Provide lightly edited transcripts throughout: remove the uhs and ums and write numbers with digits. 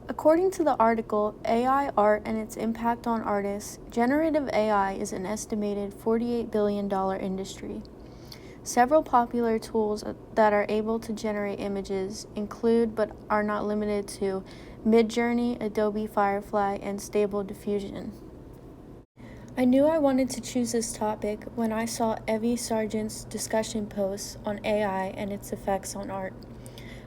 According to the article, AI Art and Its Impact on Artists, generative AI is an estimated $48 billion industry. Several popular tools that are able to generate images include, but are not limited to, Midjourney, Adobe Firefly, and Stable Diffusion. I knew I wanted to choose this topic when I saw Evie Sargent's discussion posts on AI and its effects on art.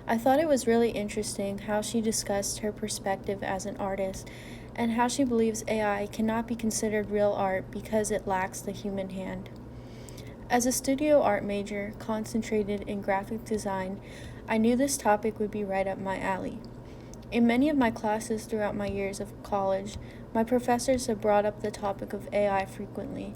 I thought it was really interesting how she discussed her perspective as an artist and how she believes AI cannot be considered real art because it lacks the human hand. As a studio art major concentrated in graphic design, I knew this topic would be right up my alley. In many of my classes throughout my years of college, my professors have brought up the topic of AI frequently.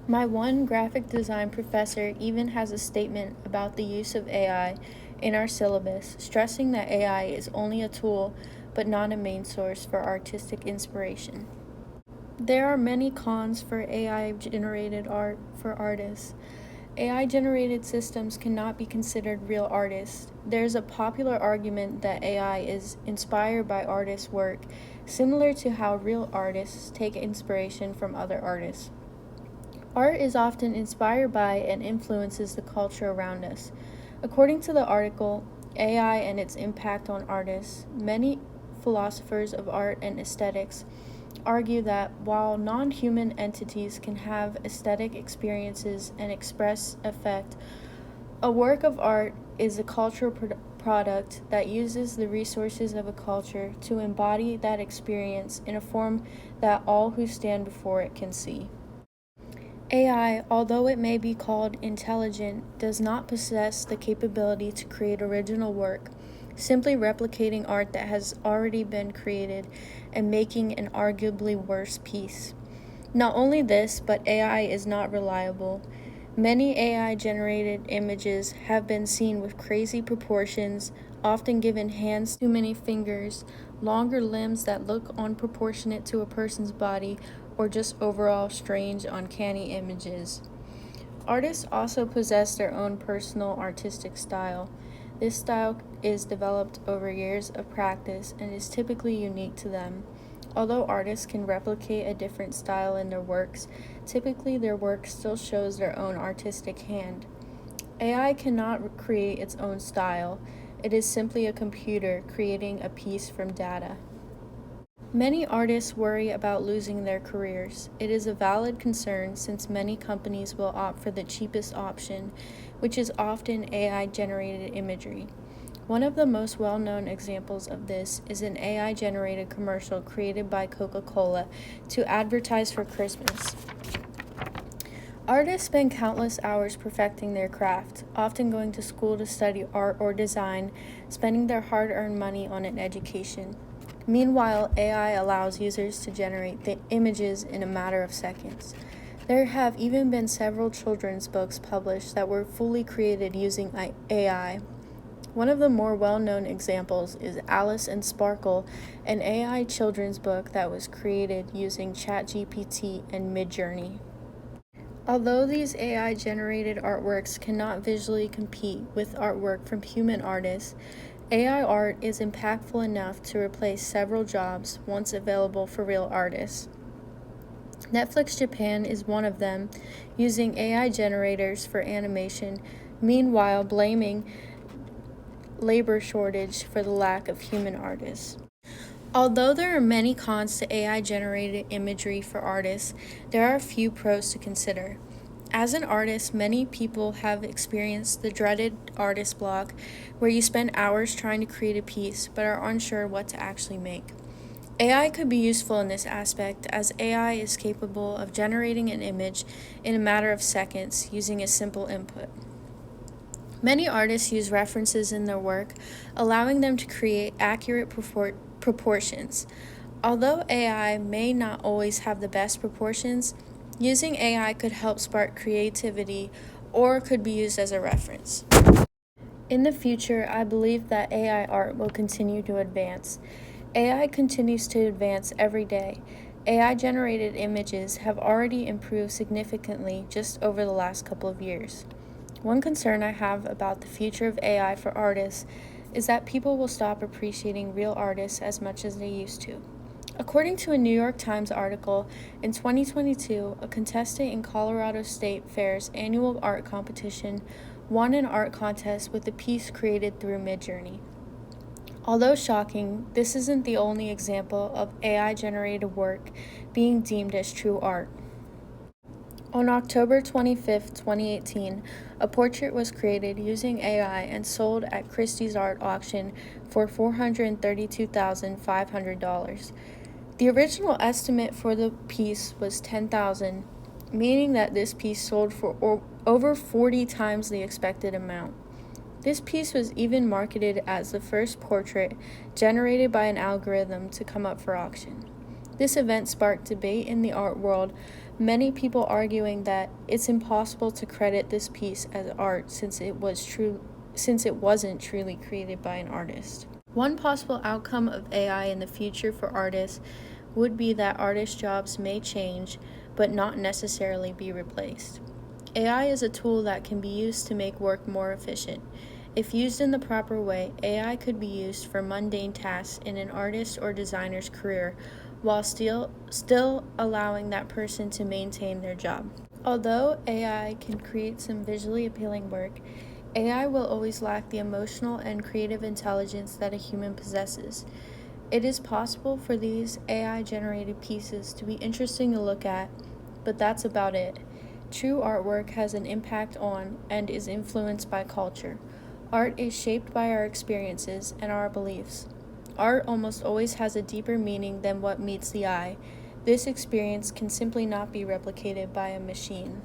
My one graphic design professor even has a statement about the use of AI in our syllabus, stressing that AI is only a tool but not a main source for artistic inspiration. There are many cons for AI-generated art for artists. AI-generated systems cannot be considered real artists. There's a popular argument that AI is inspired by artists' work, similar to how real artists take inspiration from other artists. Art is often inspired by and influences the culture around us. According to the article, AI and its impact on artists, many philosophers of art and aesthetics argue that while non-human entities can have aesthetic experiences and express affect, a work of art is a cultural product that uses the resources of a culture to embody that experience in a form that all who stand before it can see. AI, although it may be called intelligent, does not possess the capability to create original work, simply replicating art that has already been created and making an arguably worse piece. Not only this, but AI is not reliable. Many AI-generated images have been seen with crazy proportions, often given hands too many fingers, longer limbs that look unproportionate to a person's body, or just overall strange, uncanny images. Artists also possess their own personal artistic style. This style is developed over years of practice and is typically unique to them. Although artists can replicate a different style in their works, typically their work still shows their own artistic hand. AI cannot create its own style. It is simply a computer creating a piece from data. Many artists worry about losing their careers. It is a valid concern since many companies will opt for the cheapest option, which is often AI-generated imagery. One of the most well-known examples of this is an AI-generated commercial created by Coca-Cola to advertise for Christmas. Artists spend countless hours perfecting their craft, often going to school to study art or design, spending their hard-earned money on an education. Meanwhile, AI allows users to generate the images in a matter of seconds. There have even been several children's books published that were fully created using AI. One of the more well-known examples is Alice and Sparkle, an AI children's book that was created using ChatGPT and Midjourney. Although these AI-generated artworks cannot visually compete with artwork from human artists, AI art is impactful enough to replace several jobs once available for real artists. Netflix Japan is one of them, using AI generators for animation, meanwhile blaming labor shortage for the lack of human artists. Although there are many cons to AI-generated imagery for artists, there are a few pros to consider. As an artist, many people have experienced the dreaded artist block, where you spend hours trying to create a piece but are unsure what to actually make. AI could be useful in this aspect, as AI is capable of generating an image in a matter of seconds using a simple input. Many artists use references in their work, allowing them to create accurate proportions. Although AI may not always have the best proportions, using AI could help spark creativity or could be used as a reference. In the future, I believe that AI art will continue to advance. AI continues to advance every day. AI-generated images have already improved significantly just over the last couple of years. One concern I have about the future of AI for artists is that people will stop appreciating real artists as much as they used to. According to a New York Times article, in 2022, a contestant in Colorado State Fair's annual art competition won an art contest with a piece created through Midjourney. Although shocking, this isn't the only example of AI-generated work being deemed as true art. On October 25, 2018, a portrait was created using AI and sold at Christie's art auction for $432,500. The original estimate for the piece was $10,000, meaning that this piece sold for over 40 times the expected amount. This piece was even marketed as the first portrait generated by an algorithm to come up for auction. This event sparked debate in the art world, many people arguing that it's impossible to credit this piece as art since it wasn't truly created by an artist. One possible outcome of AI in the future for artists would be that artist jobs may change, but not necessarily be replaced. AI is a tool that can be used to make work more efficient. If used in the proper way, AI could be used for mundane tasks in an artist or designer's career, while still allowing that person to maintain their job. Although AI can create some visually appealing work, AI will always lack the emotional and creative intelligence that a human possesses. It is possible for these AI-generated pieces to be interesting to look at, but that's about it. True artwork has an impact on and is influenced by culture. Art is shaped by our experiences and our beliefs. Art almost always has a deeper meaning than what meets the eye. This experience can simply not be replicated by a machine.